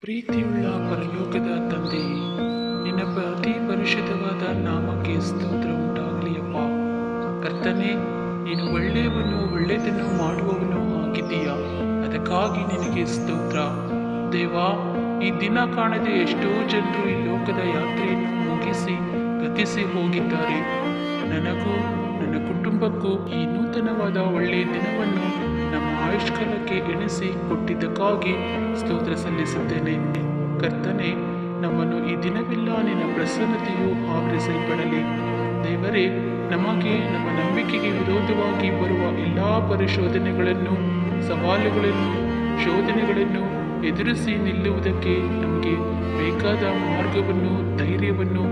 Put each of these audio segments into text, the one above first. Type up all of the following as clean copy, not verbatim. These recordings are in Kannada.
ಪ್ರೀತಿಯುಳ್ಳ ಪರಲೋಕದ ತಂದೆಯೇ, ನಿನ್ನ ಅತಿ ಪರಿಶುದ್ಧವಾದ ನಾಮಕ್ಕೆ ಸ್ತೋತ್ರ ಉಂಟಾಗಲಿಯಪ್ಪ. ಕರ್ತನೇ, ನೀನು ಒಳ್ಳೆಯದನ್ನು ಮಾಡುವವನು ಆಗಿದ್ದೀಯಾ. ಅದಕ್ಕಾಗಿ ನಿನಗೆ ಸ್ತೋತ್ರ. ದೇವಾ, ಈ ದಿನ ಕಾಣದೆ ಎಷ್ಟೋ ಜನರು ಈ ಲೋಕದ ಯಾತ್ರೆಯನ್ನು ಮುಗಿಸಿ ಗತಿಸಿ ಹೋಗಿದ್ದಾರೆ. ನನಗೂ ನನ್ನ ಕುಟುಂಬಕ್ಕೂ ಈ ನೂತನವಾದ ಒಳ್ಳೆಯ ದಿನವನ್ನು ನಮ್ಮ ಆಯುಷ್ಕಾಲಕ್ಕೆ ಎಣಿಸಿ ಕೊಟ್ಟಿದ್ದಕ್ಕಾಗಿ ಸ್ತೋತ್ರ ಸಲ್ಲಿಸುತ್ತೇನೆ. ಕರ್ತನೆ, ನಮ್ಮನ್ನು ಈ ದಿನವೆಲ್ಲ ನಿನ್ನ ಪ್ರಸನ್ನತೆಯು ಆವರಿಸಲ್ಪಡಲಿ. ದೇವರೇ, ನಮಗೆ ನಮ್ಮ ನಂಬಿಕೆಗೆ ವಿರೋಧವಾಗಿ ಬರುವ ಎಲ್ಲ ಪರಿಶೋಧನೆಗಳನ್ನು, ಸವಾಲುಗಳನ್ನು, ಶೋಧನೆಗಳನ್ನು ಎದುರಿಸಿ ನಿಲ್ಲುವುದಕ್ಕೆ ನಮಗೆ ಬೇಕಾದ ಮಾರ್ಗವನ್ನು, ಧೈರ್ಯವನ್ನು,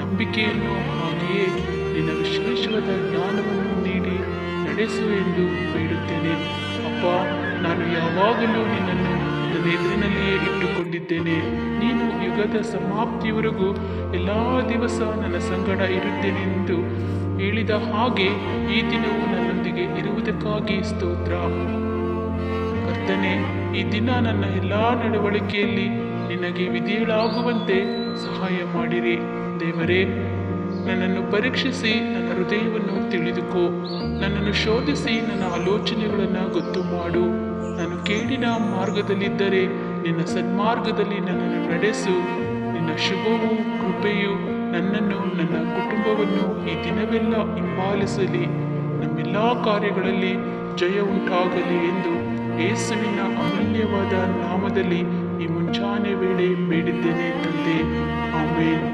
ನಂಬಿಕೆಯನ್ನು, ಹಾಗೆಯೇ ನಿನ್ನ ವಿಶೇಷವಾದ ಜ್ಞಾನವನ್ನು ನೀಡಿ ನಡೆಸು ಎಂದು ಬೇಡುತ್ತೇನೆ. ಅಪ್ಪ, ನಾನು ಯಾವಾಗಲೂ ನಿನ್ನನ್ನು ನನ್ನ ಎದುರಿನಲ್ಲಿಯೇ ಇಟ್ಟುಕೊಂಡಿದ್ದೇನೆ. ನೀನು ಯುಗದ ಸಮಾಪ್ತಿಯವರೆಗೂ ಎಲ್ಲ ದಿವಸ ನನ್ನ ಸಂಗಡ ಇರುತ್ತೇನೆ ಎಂದು ಹೇಳಿದ ಹಾಗೆ ಈ ದಿನವೂ ನನ್ನೊಂದಿಗೆ ಇರುವುದಕ್ಕಾಗಿ ಸ್ತೋತ್ರ. ಕರ್ತನೆ, ಈ ದಿನ ನನ್ನ ಎಲ್ಲ ನಡವಳಿಕೆಯಲ್ಲಿ ನಿನಗೆ ವಿಧೇಯಳಾಗುವಂತೆ ಸಹಾಯ ಮಾಡಿರಿ. ದೇವರೇ, ನನ್ನನ್ನು ಪರೀಕ್ಷಿಸಿ ನನ್ನ ಹೃದಯವನ್ನು ತಿಳಿದುಕೋ. ನನ್ನನ್ನು ಶೋಧಿಸಿ ನನ್ನ ಆಲೋಚನೆಗಳನ್ನು ಗೊತ್ತು ಮಾಡು. ನಾನು ಕೇಡಿನ ಮಾರ್ಗದಲ್ಲಿದ್ದರೆ ನಿನ್ನ ಸನ್ಮಾರ್ಗದಲ್ಲಿ ನನ್ನನ್ನು ನಡೆಸು. ನಿನ್ನ ಶುಭವೂ ಕೃಪೆಯು ನನ್ನನ್ನು, ನನ್ನ ಕುಟುಂಬವನ್ನು ಈ ದಿನವೆಲ್ಲ ಹಿಂಬಾಲಿಸಲಿ. ನಮ್ಮೆಲ್ಲ ಕಾರ್ಯಗಳಲ್ಲಿ ಜಯ ಉಂಟಾಗಲಿ ಎಂದು ಯೇಸುವಿನ ಅಮೂಲ್ಯವಾದ ನಾಮದಲ್ಲಿ ಈ ಮುಂಜಾನೆ ವೇಳೆ ಬೇಡಿದ್ದೇನೆ ತಂದೆ. ಆಮೇನ್.